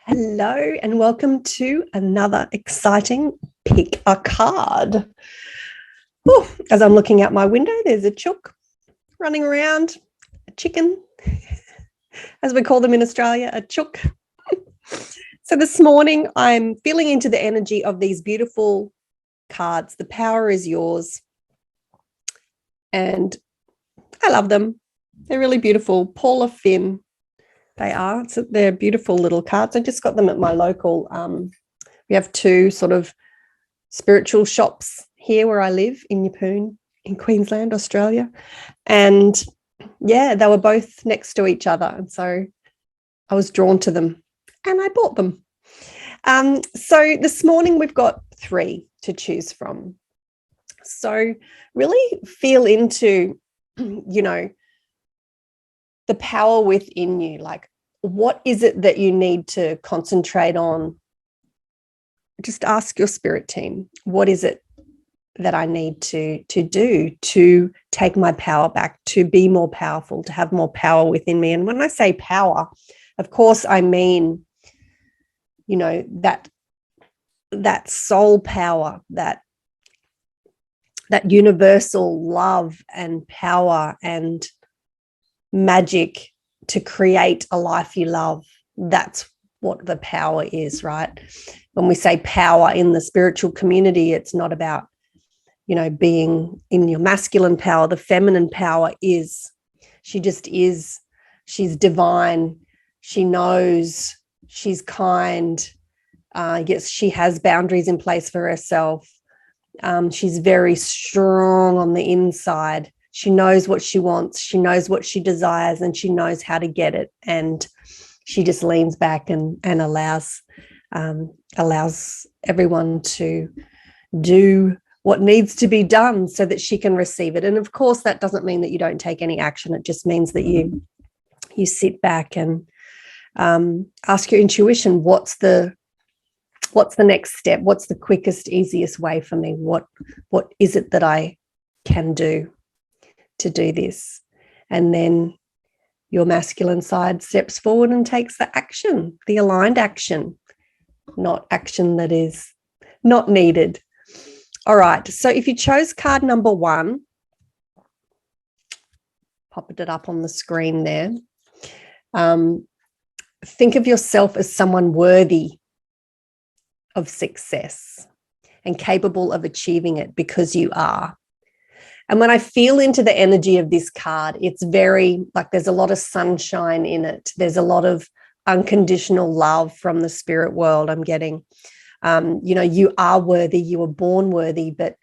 Hello and welcome to another exciting Pick a Card. Ooh, as I'm looking out my window, there's a chook running around, a chicken, as we call them in Australia, a chook. So this morning, I'm feeling into the energy of these beautiful cards. The power is yours. And I love them. They're really beautiful. Paula Finn. They're beautiful little cards. I just got them at my local. We have two sort of spiritual shops here where I live in Newman in Queensland, Australia. And yeah, they were both next to each other. And so I was drawn to them and I bought them. So this morning we've got 3 to choose from. So really feel into, the power within you. Like, what is it that you need to concentrate on? Just ask your spirit team, what is it that I need to do to take my power back, to be more powerful, to have more power within me? And when I say power, of course, I mean, that soul power, that universal love and power and magic to create a life you love. That's what the power is, right? When we say power in the spiritual community, it's not about, being in your masculine power. The feminine power is, she just is, she's divine. She knows, she's kind. Yes, she has boundaries in place for herself. She's very strong on the inside. She knows what she wants. She knows what she desires, and she knows how to get it. And she just leans back and allows everyone to do what needs to be done so that she can receive it. And of course, that doesn't mean that you don't take any action. It just means that you sit back and ask your intuition, what's the next step? What's the quickest, easiest way for me? What is it that I can do to do this? And then your masculine side steps forward and takes the action, the aligned action, not action that is not needed. All right. So if you chose card number 1, popped it up on the screen there. Think of yourself as someone worthy of success and capable of achieving it, because you are. And when I feel into the energy of this card, it's very like there's a lot of sunshine in it. There's a lot of unconditional love from the spirit world I'm getting. You are worthy, you were born worthy, but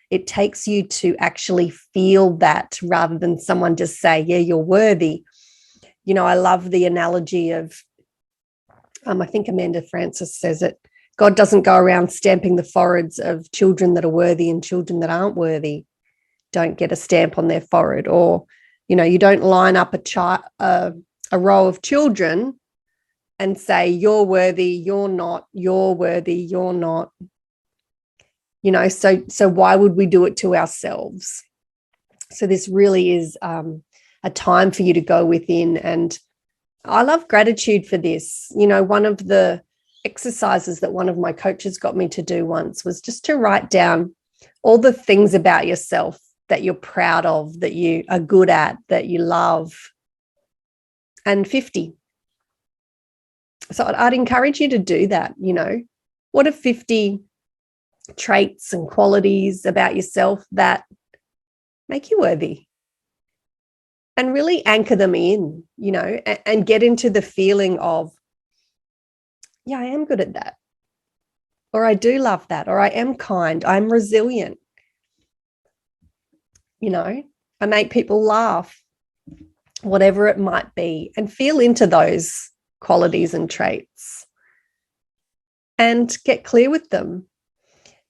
it takes you to actually feel that rather than someone just say, yeah, you're worthy. I love the analogy of, I think Amanda Francis says it, God doesn't go around stamping the foreheads of children that are worthy and children that aren't worthy don't get a stamp on their forehead. Or, you don't line up a row of children and say, you're worthy, you're not, you're worthy, you're not. So why would we do it to ourselves? So this really is a time for you to go within. And I love gratitude for this. One of the exercises that one of my coaches got me to do once was just to write down all the things about yourself that you're proud of, that you are good at, that you love, and 50. So I'd encourage you to do that. What are 50 traits and qualities about yourself that make you worthy? And really anchor them in, and get into the feeling of, yeah, I am good at that. Or I do love that. Or I am kind. I'm resilient. I make people laugh, whatever it might be, and feel into those qualities and traits and get clear with them,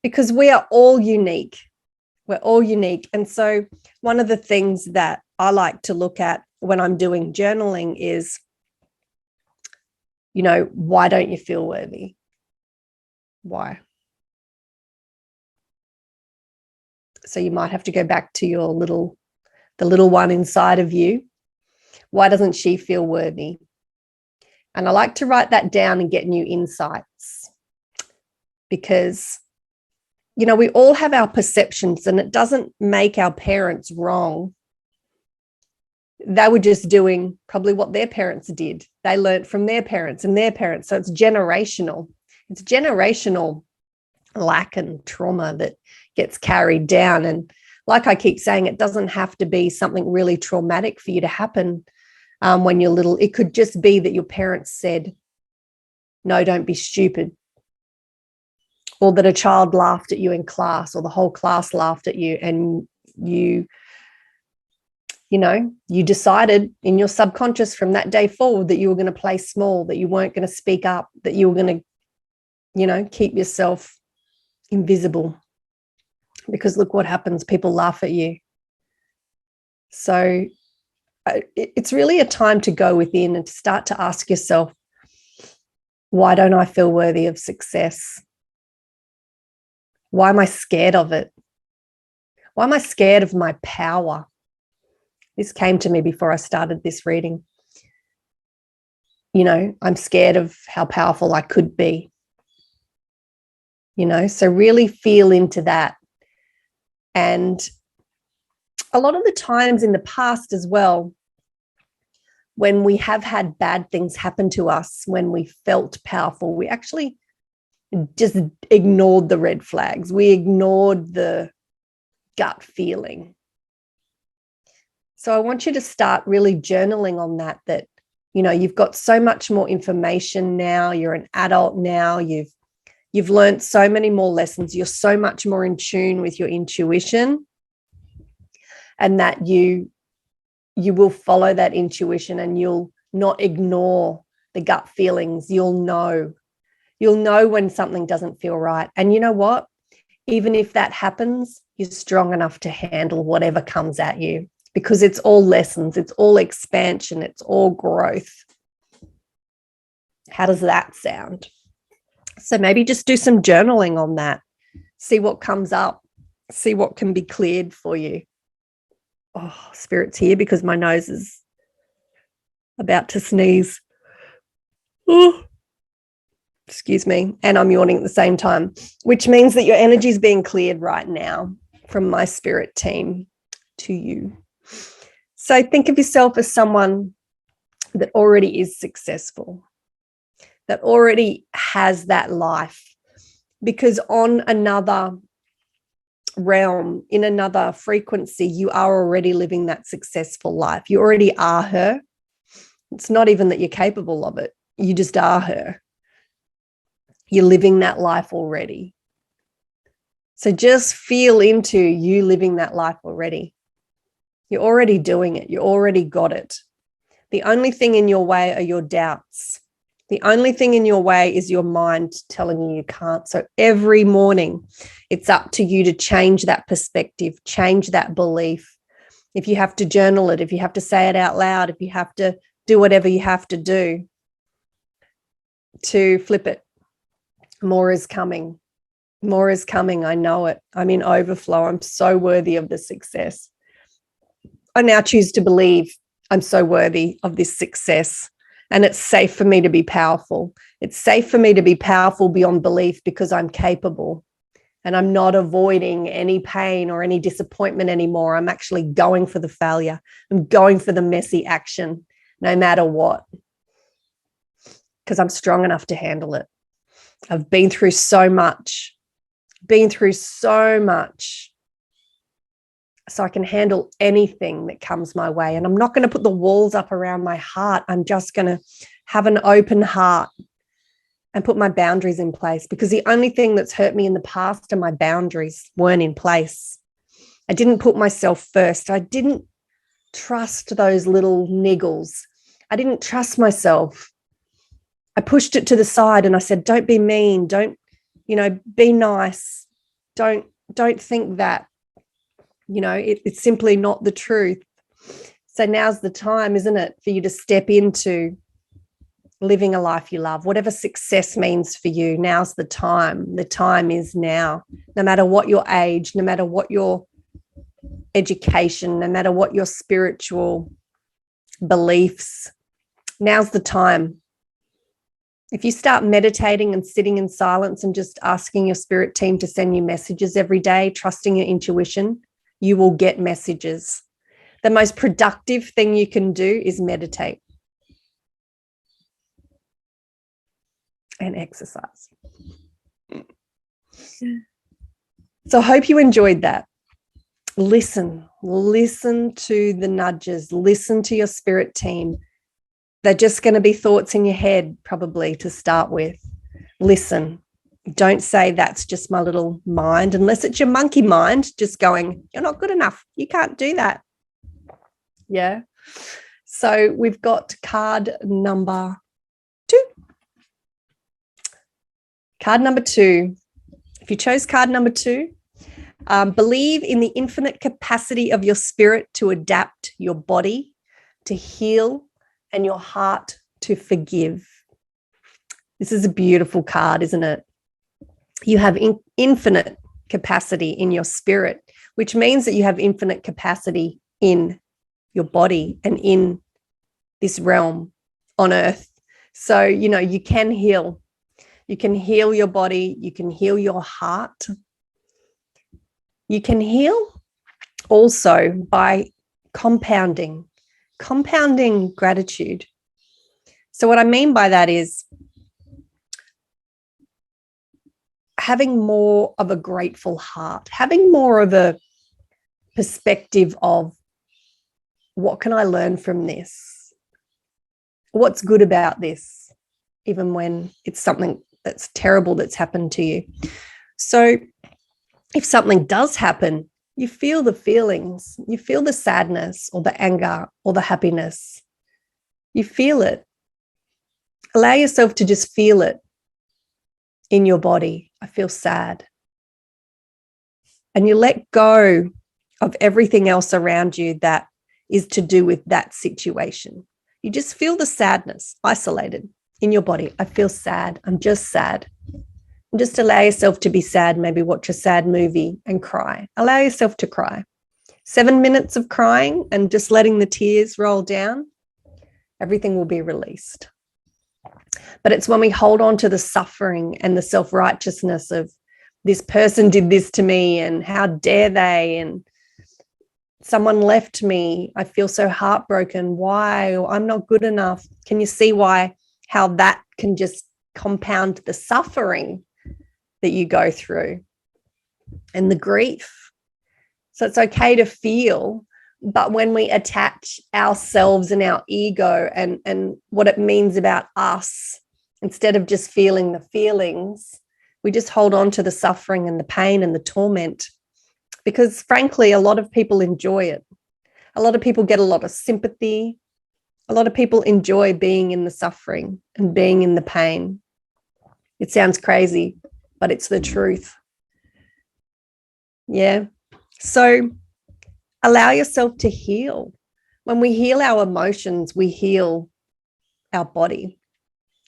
because we are all unique. We're all unique. And so one of the things that I like to look at when I'm doing journaling is, why don't you feel worthy? Why? So you might have to go back to the little one inside of you. Why doesn't she feel worthy? And I like to write that down and get new insights because, you know, we all have our perceptions, and it doesn't make our parents wrong. They were just doing probably what their parents did. They learned from their parents and their parents. So it's generational. It's generational lack and trauma that gets carried down. And like I keep saying, it doesn't have to be something really traumatic for you to happen when you're little. It could just be that your parents said, no, don't be stupid. Or that a child laughed at you in class, or the whole class laughed at you, and you decided in your subconscious from that day forward that you were going to play small, that you weren't going to speak up, that you were going to, keep yourself invisible. Because look what happens, people laugh at you. So it's really a time to go within and to start to ask yourself, why don't I feel worthy of success? Why am I scared of it? Why am I scared of my power? This came to me before I started this reading. I'm scared of how powerful I could be. So really feel into that. And a lot of the times in the past as well, when we have had bad things happen to us, when we felt powerful, we actually just ignored the red flags. We ignored the gut feeling. So I want you to start really journaling on that, you've got so much more information now. You're an adult now. You've learned so many more lessons. You're so much more in tune with your intuition, and that you will follow that intuition, and you'll not ignore the gut feelings. You'll know when something doesn't feel right. And you know what? Even if that happens, you're strong enough to handle whatever comes at you, because it's all lessons, it's all expansion, it's all growth. How does that sound? So maybe just do some journaling on that. See what comes up. See what can be cleared for you. Oh, Spirit's here because my nose is about to sneeze. Oh, excuse me. And I'm yawning at the same time, which means that your energy is being cleared right now from my spirit team to you. So think of yourself as someone that already is successful, that already has that life, because on another realm, in another frequency, you are already living that successful life. You already are her. It's not even that you're capable of it. You just are her. You're living that life already. So just feel into you living that life already. You're already doing it. You already got it. The only thing in your way are your doubts. The only thing in your way is your mind telling you can't. So every morning, it's up to you to change that perspective, change that belief. If you have to journal it, if you have to say it out loud, if you have to do whatever you have to do to flip it. More is coming. More is coming. I know it. I'm in overflow. I'm so worthy of the success. I now choose to believe I'm so worthy of this success, and it's safe for me to be powerful. It's safe for me to be powerful beyond belief because I'm capable, and I'm not avoiding any pain or any disappointment anymore. I'm actually going for the failure. I'm going for the messy action, no matter what, because I'm strong enough to handle it. I've been through so much, so I can handle anything that comes my way. And I'm not going to put the walls up around my heart. I'm just going to have an open heart and put my boundaries in place, because the only thing that's hurt me in the past are my boundaries weren't in place. I didn't put myself first. I didn't trust those little niggles. I didn't trust myself. I pushed it to the side and I said, don't be mean. Don't, be nice. Don't think that. It's simply not the truth. So now's the time, isn't it, for you to step into living a life you love, whatever success means for you. Now's the time. The time is now. No matter what your age, no matter what your education, no matter what your spiritual beliefs, now's the time. If you start meditating and sitting in silence and just asking your spirit team to send you messages every day, trusting your intuition, you will get messages. The most productive thing you can do is meditate and exercise. So I hope you enjoyed that. Listen to the nudges, listen to your spirit team. They're just going to be thoughts in your head, probably, to start with. Listen. Don't say that's just my little mind, unless it's your monkey mind just going, you're not good enough. You can't do that. Yeah. So we've got card number 2. Card number 2. If you chose card number 2, believe in the infinite capacity of your spirit to adapt your body, to heal, and your heart to forgive. This is a beautiful card, isn't it? You have infinite capacity in your spirit, which means that you have infinite capacity in your body and in this realm on earth. So, you can heal. You can heal your body. You can heal your heart. You can heal also by compounding gratitude. So what I mean by that is having more of a grateful heart, having more of a perspective of what can I learn from this? What's good about this, even when it's something that's terrible that's happened to you. So if something does happen, you feel the feelings, you feel the sadness or the anger or the happiness. You feel it. Allow yourself to just feel it in your body. I feel sad. And you let go of everything else around you that is to do with that situation. You just feel the sadness isolated in your body. I feel sad. I'm just sad. And just allow yourself to be sad. Maybe watch a sad movie and cry. Allow yourself to cry. 7 minutes of crying and just letting the tears roll down. Everything will be released. But it's when we hold on to the suffering and the self-righteousness of this person did this to me and how dare they, and someone left me. I feel so heartbroken. Why? I'm not good enough. Can you see how that can just compound the suffering that you go through and the grief? So it's okay to feel, but when we attach ourselves and our ego and what it means about us, instead of just feeling the feelings, we just hold on to the suffering and the pain and the torment, because frankly, a lot of people enjoy it. A lot of people get a lot of sympathy. A lot of people enjoy being in the suffering and being in the pain. It sounds crazy, but it's the truth. Yeah. So allow yourself to heal. When we heal our emotions, we heal our body.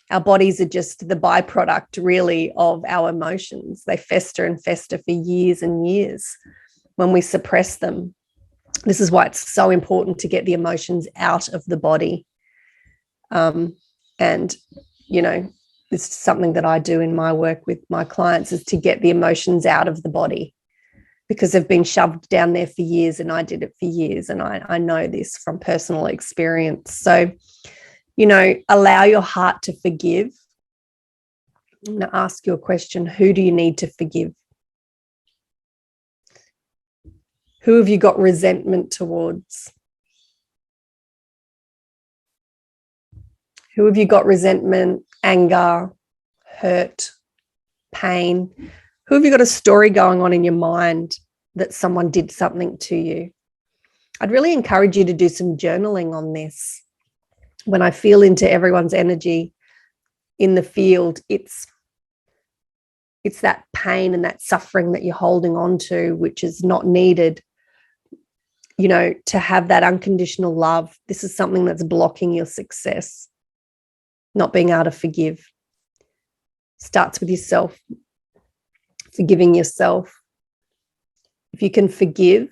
Our bodies are just the byproduct, really, of our emotions. They fester and fester for years and years when we suppress them. This is why it's so important to get the emotions out of the body. And, this is something that I do in my work with my clients, is to get the emotions out of the body, because they've been shoved down there for years, and I did it for years, and I know this from personal experience. So, allow your heart to forgive. I'm going to ask you a question. Who do you need to forgive? Who have you got resentment towards? Who have you got resentment, anger, hurt, pain? Who have you got a story going on in your mind that someone did something to you? I'd really encourage you to do some journaling on this. When I feel into everyone's energy in the field, it's that pain and that suffering that you're holding on to, which is not needed. To have that unconditional love, this is something that's blocking your success. Not being able to forgive. Starts with yourself. Forgiving yourself. If you can forgive,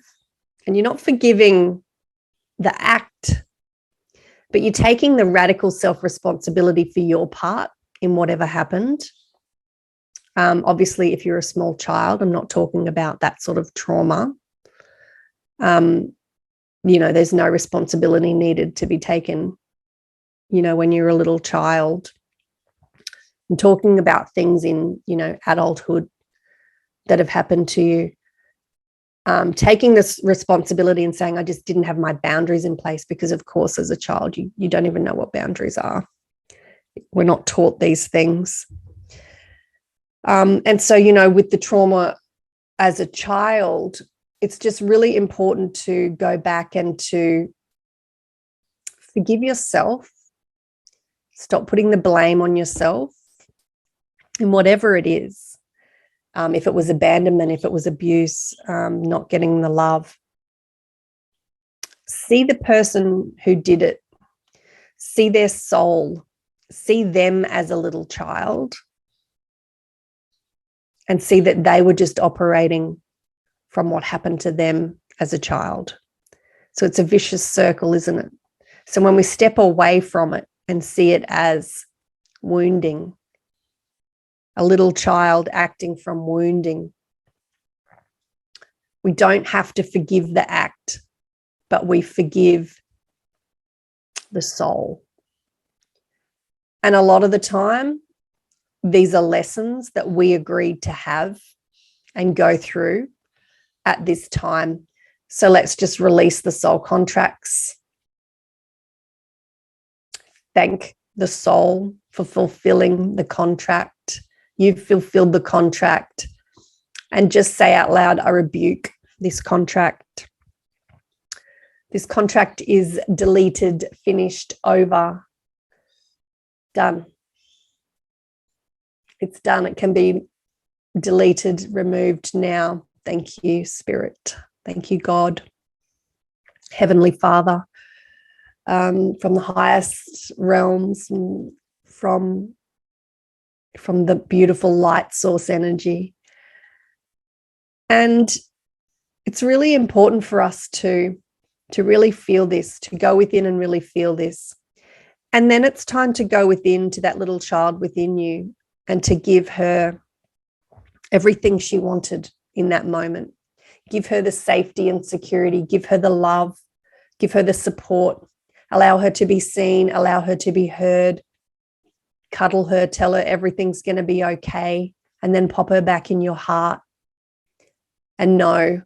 and you're not forgiving the act, but you're taking the radical self-responsibility for your part, in whatever happened. Obviously, if you're a small child, I'm not talking about that sort of trauma. There's no responsibility needed to be taken, when you're a little child. I'm talking about things in, adulthood that have happened to you. Taking this responsibility and saying, I just didn't have my boundaries in place, because, of course, as a child, you don't even know what boundaries are. We're not taught these things. And so, with the trauma as a child, it's just really important to go back and to forgive yourself. Stop putting the blame on yourself in whatever it is. If it was abandonment, if it was abuse, not getting the love. See the person who did it. See their soul. See them as a little child. And see that they were just operating from what happened to them as a child. So it's a vicious circle, isn't it? So when we step away from it and see it as wounding, a little child acting from wounding, we don't have to forgive the act, but we forgive the soul. And a lot of the time, these are lessons that we agreed to have and go through at this time. So let's just release the soul contracts. Thank the soul for fulfilling the contract. You've fulfilled the contract. And just say out loud, I rebuke this contract. This contract is deleted, finished, over, done. It's done. It can be deleted, removed now. Thank you, Spirit. Thank you, God. Heavenly Father, from the highest realms, from the beautiful light source energy. And it's really important for us to really feel this, to go within and really feel this. And then it's time to go within to that little child within you and to give her everything she wanted in that moment. Give her the safety and security. Give her the love. Give her the support. Allow her to be seen. Allow her to be heard. Cuddle her. Tell her everything's going to be okay. And then pop her back in your heart and know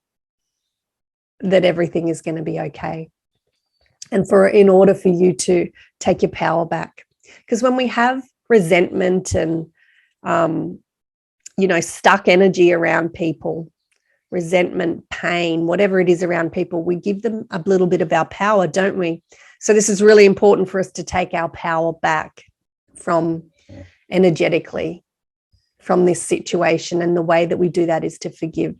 that everything is going to be okay. And in order for you to take your power back. Because when we have resentment and stuck energy around people, resentment, pain, whatever it is around people, we give them a little bit of our power, don't we? So this is really important for us to take our power back from energetically from this situation. And the way that we do that is to forgive.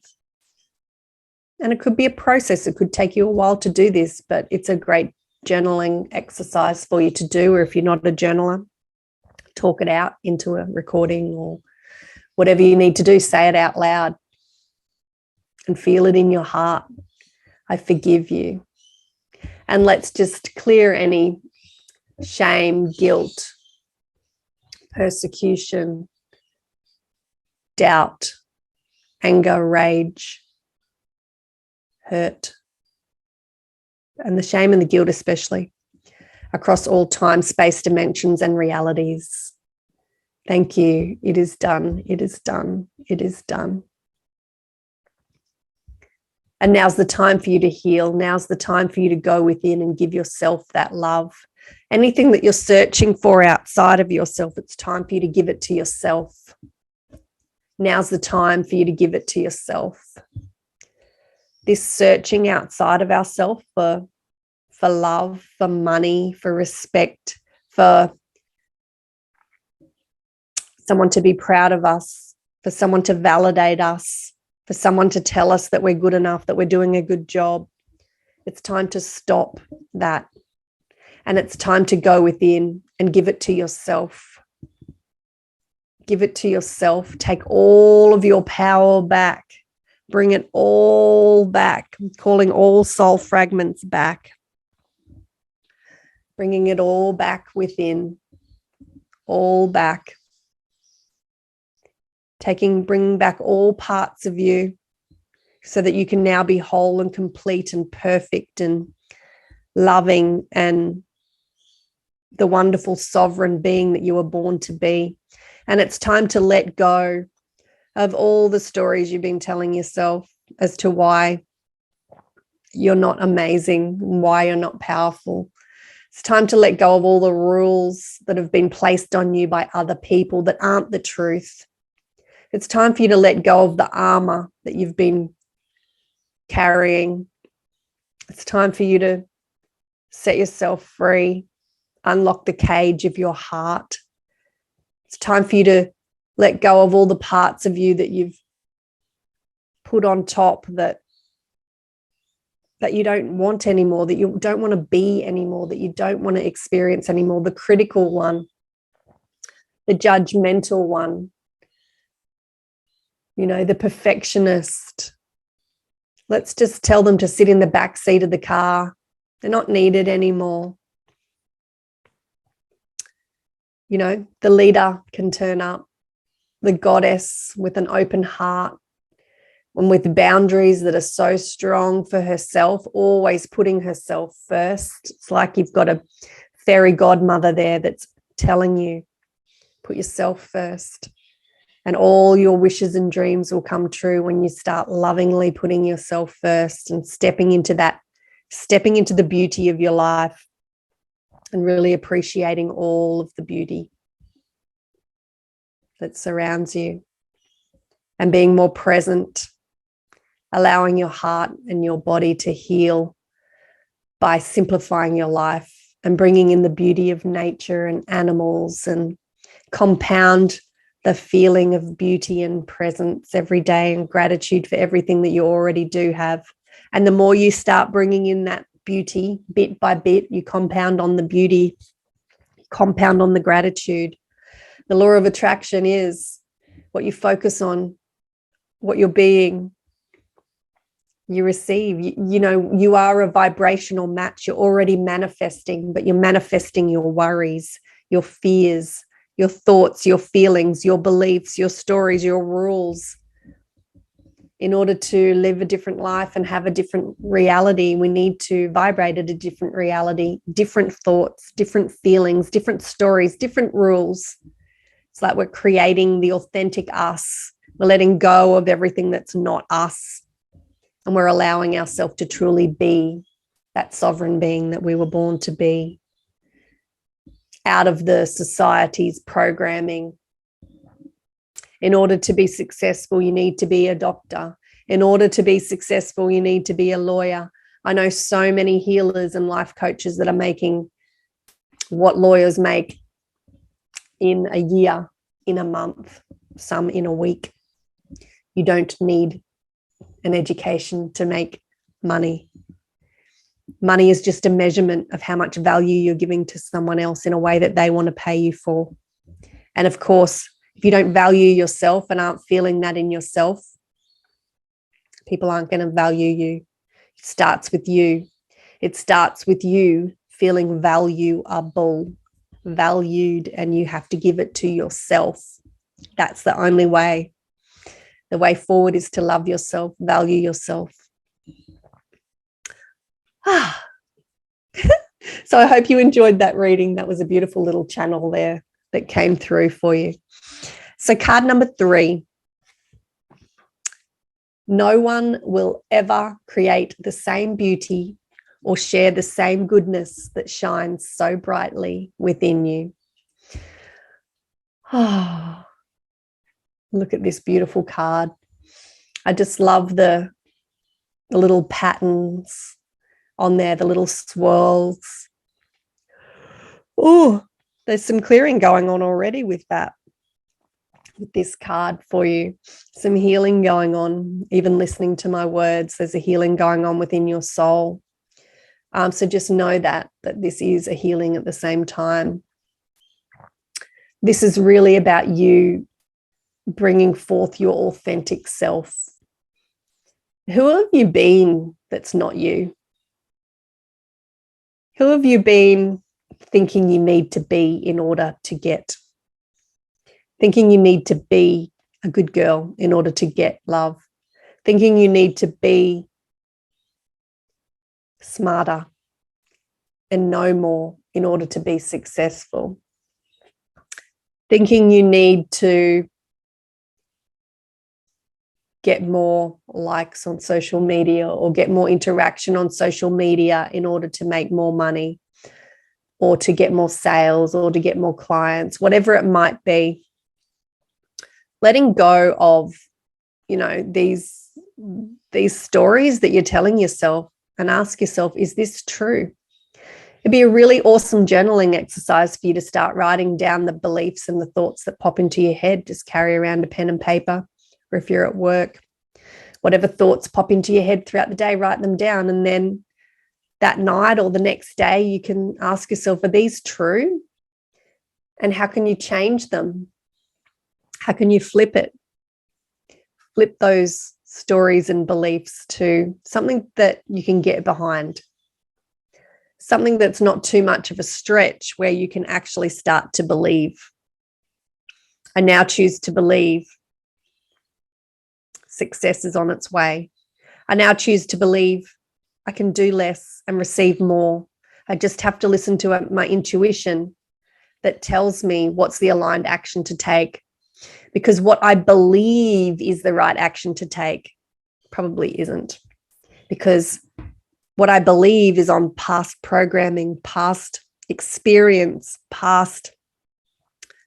And it could be a process. It could take you a while to do this, but it's a great journaling exercise for you to do. Or if you're not a journaler, talk it out into a recording or whatever you need to do, say it out loud and feel it in your heart. I forgive you. And let's just clear any shame, guilt, persecution, doubt, anger, rage, hurt, and the shame and the guilt especially, across all time, space, dimensions, and realities. Thank you. It is done. It is done. It is done. And now's the time for you to heal. Now's the time for you to go within and give yourself that love. Anything that you're searching for outside of yourself, it's time for you to give it to yourself. Now's the time for you to give it to yourself. This searching outside of ourselves for love, for money, for respect, for someone to be proud of us, for someone to validate us, for someone to tell us that we're good enough, that we're doing a good job. It's time to stop that. And it's time to go within and give it to yourself. Give it to yourself. Take all of your power back. Bring it all back. I'm calling all soul fragments back. Bringing it all back within. All back. bringing back all parts of you so that you can now be whole and complete and perfect and loving and the wonderful sovereign being that you were born to be. And it's time to let go of all the stories you've been telling yourself as to why you're not amazing, why you're not powerful. It's time to let go of all the rules that have been placed on you by other people that aren't the truth. It's time for you to let go of the armor that you've been carrying. It's time for you to set yourself free, unlock the cage of your heart. It's time for you to let go of all the parts of you that you've put on top that you don't want anymore, that you don't want to be anymore, that you don't want to experience anymore. The critical one, the judgmental one, the perfectionist. Let's just tell them to sit in the back seat of the car. They're not needed anymore. The leader can turn up, the goddess with an open heart and with boundaries that are so strong for herself, always putting herself first. It's like you've got a fairy godmother there that's telling you, put yourself first. And all your wishes and dreams will come true when you start lovingly putting yourself first and stepping into the beauty of your life and really appreciating all of the beauty that surrounds you and being more present, allowing your heart and your body to heal by simplifying your life and bringing in the beauty of nature and animals and compound the feeling of beauty and presence every day and gratitude for everything that you already do have. And the more you start bringing in that beauty bit by bit, you compound on the beauty, compound on the gratitude. The law of attraction is what you focus on, what you're being, you receive. You are a vibrational match. You're already manifesting, but you're manifesting your worries, your fears, your thoughts, your feelings, your beliefs, your stories, your rules. In order to live a different life and have a different reality, we need to vibrate at a different reality, different thoughts, different feelings, different stories, different rules. It's like we're creating the authentic us. We're letting go of everything that's not us. And we're allowing ourselves to truly be that sovereign being that we were born to be, out of the society's programming. In order to be successful, you need to be a doctor. In order to be successful, you need to be a lawyer. I know so many healers and life coaches that are making what lawyers make in a year, in a month, some in a week. You don't need an education to make money. Money is just a measurement of how much value you're giving to someone else in a way that they want to pay you for. And of course, if you don't value yourself and aren't feeling that in yourself, people aren't going to value you. It starts with you. It starts with you feeling valuable, valued, and you have to give it to yourself. That's the only way. The way forward is to love yourself, value yourself. So I hope you enjoyed that reading. That was a beautiful little channel there that came through for you. So card number 3. No one will ever create the same beauty or share the same goodness that shines so brightly within you. Oh, look at this beautiful card. I just love the little patterns on there, the little swirls. Oh, there's some clearing going on already with that, with this card for you. Some healing going on, even listening to my words. There's a healing going on within your soul. So just know that this is a healing at the same time. This is really about you bringing forth your authentic self. Who have you been that's not you? Who have you been thinking you need to be in order to get? Thinking you need to be a good girl in order to get love, thinking you need to be smarter and know more in order to be successful, thinking you need to get more likes on social media or get more interaction on social media in order to make more money or to get more sales or to get more clients, whatever it might be. Letting go of, these stories that you're telling yourself, and ask yourself, is this true? It'd be a really awesome journaling exercise for you to start writing down the beliefs and the thoughts that pop into your head. Just carry around a pen and paper, or if you're at work, whatever thoughts pop into your head throughout the day, write them down. And then that night or the next day, you can ask yourself, are these true? And how can you change them? How can you flip it? Flip those stories and beliefs to something that you can get behind. Something that's not too much of a stretch, where you can actually start to believe. I now choose to believe success is on its way. I now choose to believe I can do less and receive more. I just have to listen to my intuition that tells me what's the aligned action to take. Because what I believe is the right action to take probably isn't. Because what I believe is on past programming, past experience, past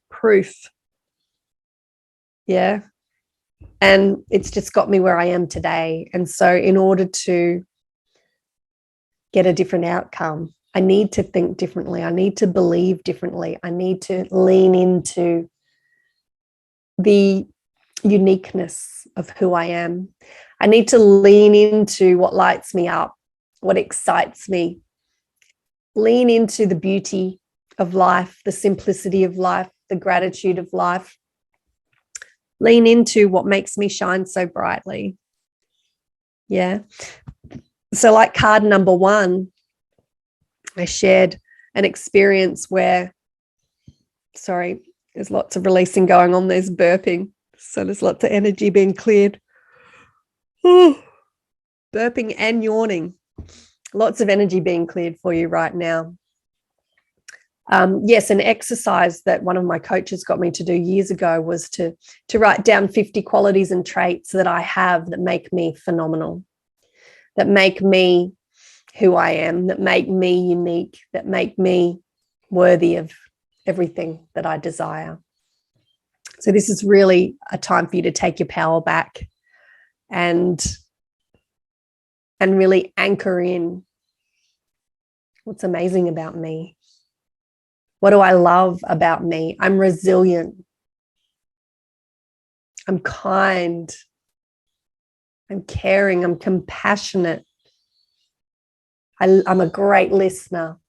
proof. Yeah. And it's just got me where I am today. And so in order to get a different outcome, I need to think differently. I need to believe differently. I need to lean into the uniqueness of who I am. I need to lean into what lights me up, what excites me. Lean into the beauty of life, the simplicity of life, the gratitude of life. Lean into what makes me shine so brightly. Yeah. So like card number 1, I shared an experience where, there's lots of releasing going on. There's burping. So there's lots of energy being cleared. Ooh, burping and yawning. Lots of energy being cleared for you right now. Yes, an exercise that one of my coaches got me to do years ago was to write down 50 qualities and traits that I have that make me phenomenal, that make me who I am, that make me unique, that make me worthy of everything that I desire. So this is really a time for you to take your power back and really anchor in what's amazing about me. What do I love about me? I'm resilient. I'm kind. I'm caring. I'm compassionate. I'm a great listener.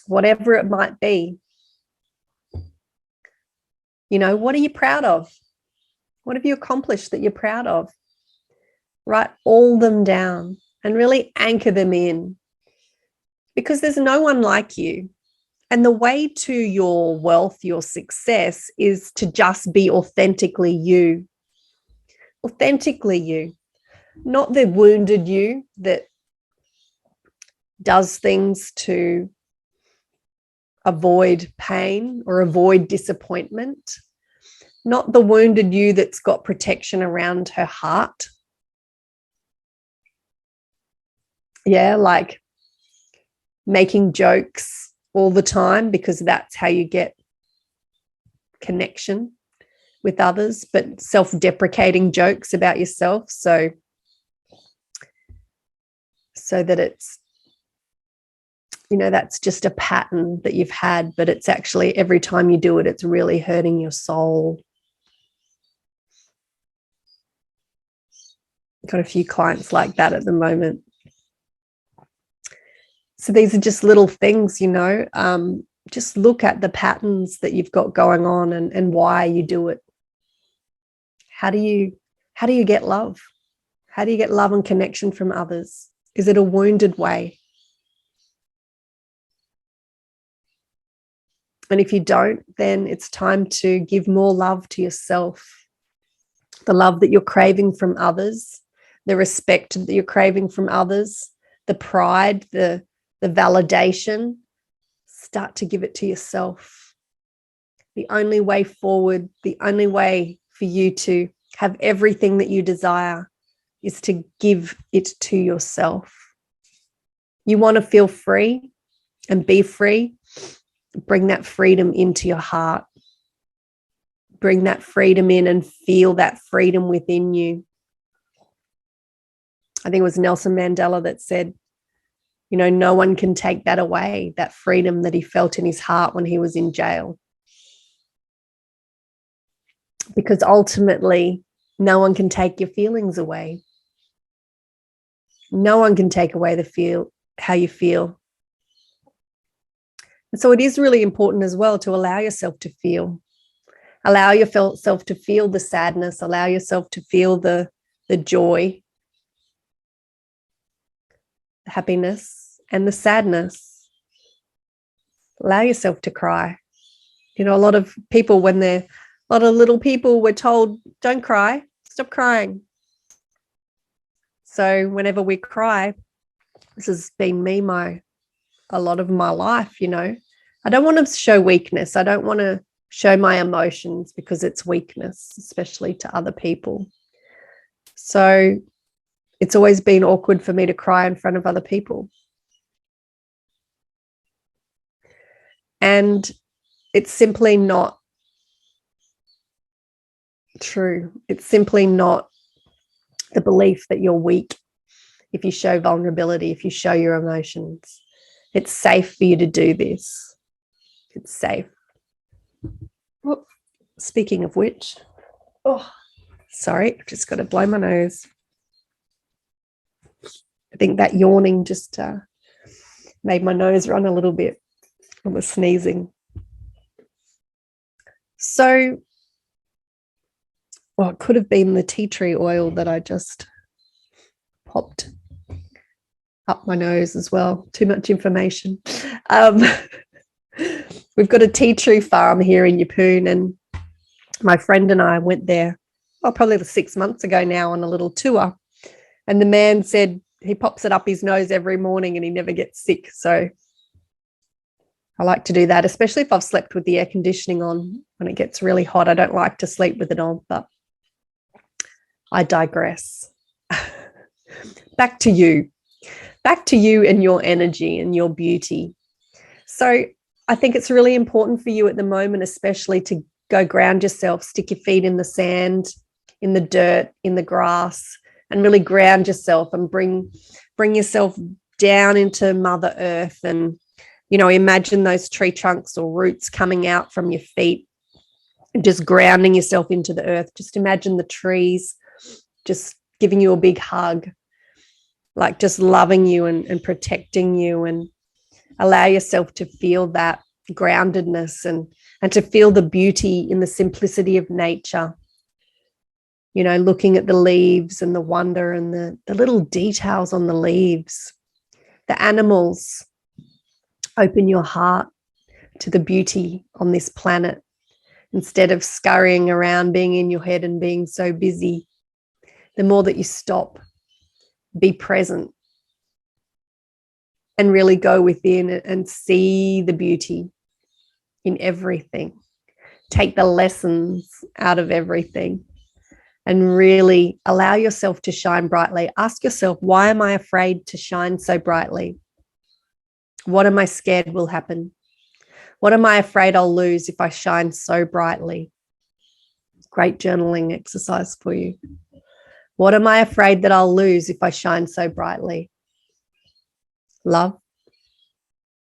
Whatever it might be. What are you proud of? What have you accomplished that you're proud of? Write all them down and really anchor them in, because there's no one like you. And the way to your wealth, your success, is to just be authentically you. Authentically you. Not the wounded you that does things to avoid pain or avoid disappointment. Not the wounded you that's got protection around her heart. Yeah, like making jokes all the time because that's how you get connection with others, but self-deprecating jokes about yourself so that it's, that's just a pattern that you've had, but it's actually every time you do it, it's really hurting your soul. Got a few clients like that at the moment. So these are just little things, just look at the patterns that you've got going on and why you do it. How do you get love? How do you get love and connection from others? Is it a wounded way? And if you don't, then it's time to give more love to yourself. the love that you're craving from others, the respect that you're craving from others, the pride, the validation, start to give it to yourself. The only way forward, the only way for you to have everything that you desire is to give it to yourself. You want to feel free and be free, bring that freedom into your heart. Bring that freedom in and feel that freedom within you. I think it was Nelson Mandela that said, you know, no one can take that away, that freedom that he felt in his heart when he was in jail. Because ultimately, no one can take your feelings away. No one can take away how you feel. And so it is really important as well to allow yourself to feel. Allow yourself to feel the sadness. Allow yourself to feel the joy, the happiness, and the sadness. Allow yourself to cry. You know, a lot of little people were told, don't cry, stop crying. So whenever we cry, this has been me a lot of my life, you know. I don't want to show weakness. I don't want to show my emotions because it's weakness, especially to other people. So it's always been awkward for me to cry in front of other people. And it's simply not true. It's simply not the belief that you're weak if you show vulnerability, if you show your emotions. It's safe for you to do this. It's safe. Oh, speaking of which, sorry, I've just got to blow my nose. I think that yawning just made my nose run a little bit. I was sneezing. So, it could have been the tea tree oil that I just popped up my nose as well. Too much information. We've got a tea tree farm here in Yeppoon, and my friend and I went there, probably 6 months ago now, on a little tour. And the man said he pops it up his nose every morning and he never gets sick. So I like to do that, especially if I've slept with the air conditioning on. When it gets really hot, I don't like to sleep with it on, but I digress. Back to you and your energy and your beauty. So I think it's really important for you at the moment, especially to go ground yourself, stick your feet in the sand, in the dirt, in the grass, and really ground yourself and bring yourself down into Mother Earth. And, you know, imagine those tree trunks or roots coming out from your feet and just grounding yourself into the earth. Just imagine the trees just giving you a big hug, like just loving you and protecting you, and allow yourself to feel that groundedness and to feel the beauty in the simplicity of nature. You know, looking at the leaves and the wonder and the little details on the leaves, the animals. Open your heart to the beauty on this planet instead of scurrying around, being in your head and being so busy. The more that you stop, be present, and really go within and see the beauty in everything. Take the lessons out of everything and really allow yourself to shine brightly. Ask yourself, why am I afraid to shine so brightly? What am I scared will happen? What am I afraid I'll lose if I shine so brightly? Great journaling exercise for you. What am I afraid that I'll lose if I shine so brightly? Love.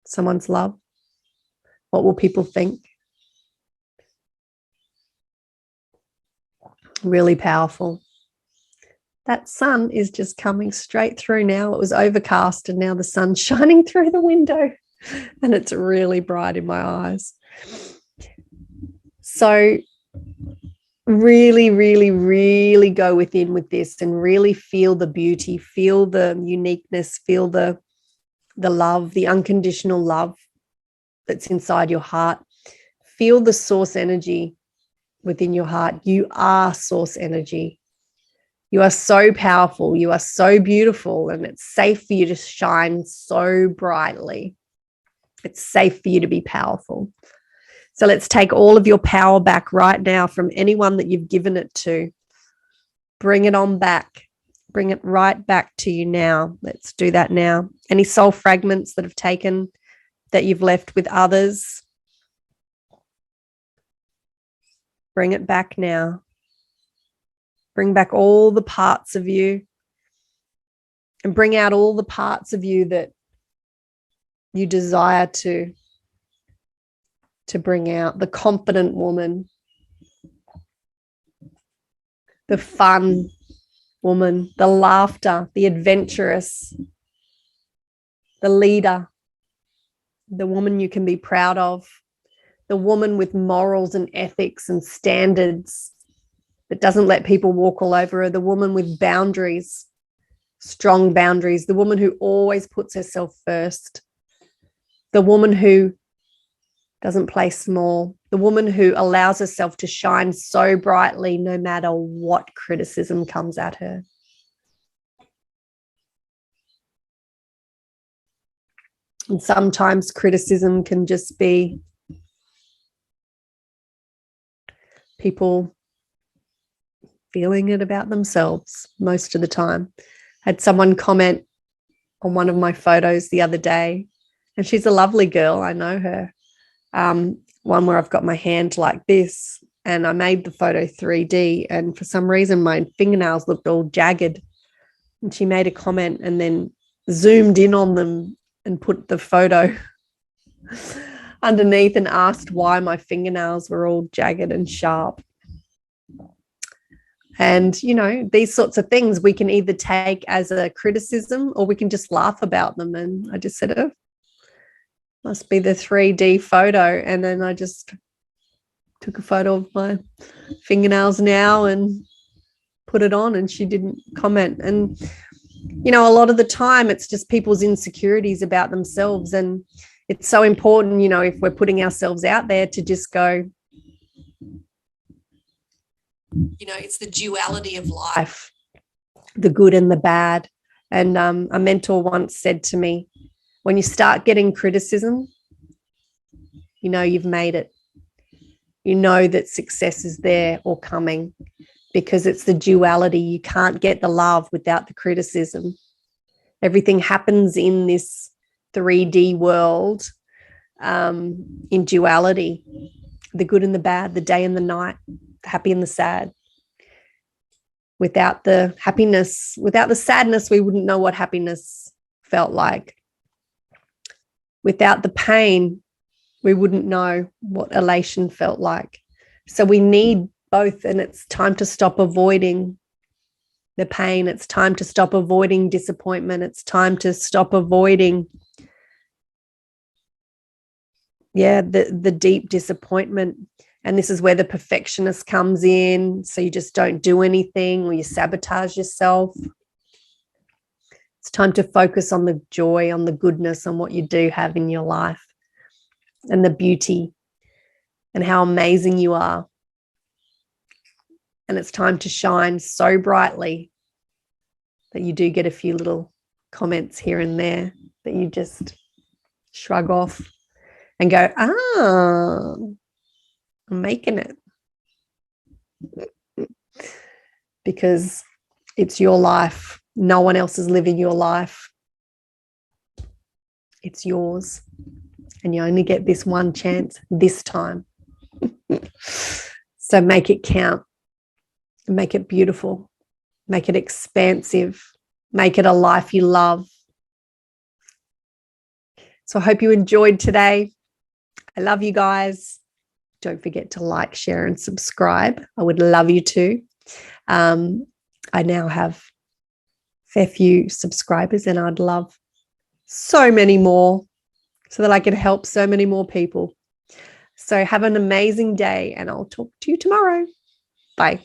Someone's love. What will people think? Really powerful. That sun is just coming straight through now. It was overcast and now the sun's shining through the window and it's really bright in my eyes. So really, really, really go within with this and really feel the beauty, feel the uniqueness, feel the love, the unconditional love that's inside your heart. Feel the source energy within your heart. You are source energy. You are so powerful. You are so beautiful, and it's safe for you to shine so brightly. It's safe for you to be powerful. So let's take all of your power back right now from anyone that you've given it to. Bring it on back. Bring it right back to you now. Let's do that now. Any soul fragments that have taken, that you've left with others, bring it back now. Bring back all the parts of you, and bring out all the parts of you that you desire to bring out. The confident woman, the fun woman, the laughter, the adventurous, the leader, the woman you can be proud of, the woman with morals and ethics and standards that doesn't let people walk all over her, the woman with boundaries, strong boundaries, the woman who always puts herself first, the woman who doesn't play small, the woman who allows herself to shine so brightly no matter what criticism comes at her. And sometimes criticism can just be people feeling it about themselves most of the time. I had someone comment on one of my photos the other day, and she's a lovely girl. I know her. One where I've got my hand like this, and I made the photo 3D, and for some reason my fingernails looked all jagged, and she made a comment and then zoomed in on them and put the photo underneath and asked why my fingernails were all jagged and sharp. And, you know, these sorts of things we can either take as a criticism or we can just laugh about them. And I just said, oh, must be the 3D photo. And then I just took a photo of my fingernails now and put it on, and she didn't comment. And, you know, a lot of the time it's just people's insecurities about themselves. And it's so important, you know, if we're putting ourselves out there, to just go, you know, it's the duality of life, the good and the bad. And a mentor once said to me, when you start getting criticism, you know you've made it. You know that success is there or coming, because it's the duality. You can't get the love without the criticism. Everything happens in this 3D world in duality, the good and the bad, the day and the night, the happy and the sad. Without the happiness, without the sadness, we wouldn't know what happiness felt like. Without the pain, we wouldn't know what elation felt like. So we need both, and it's time to stop avoiding the pain. It's time to stop avoiding disappointment. It's time to stop avoiding, the deep disappointment. And this is where the perfectionist comes in. So you just don't do anything, or you sabotage yourself. It's time to focus on the joy, on the goodness, on what you do have in your life, and the beauty, and how amazing you are. And it's time to shine so brightly that you do get a few little comments here and there that you just shrug off and go, I'm making it. Because it's your life. No one else is living your life. It's yours. And you only get this one chance this time. So make it count. Make it beautiful. Make it expansive. Make it a life you love. So I hope you enjoyed today. I love you guys. Don't forget to like, share, and subscribe. I would love you to. I now have a fair few subscribers, and I'd love so many more so that I can help so many more people. So have an amazing day, and I'll talk to you tomorrow. Bye.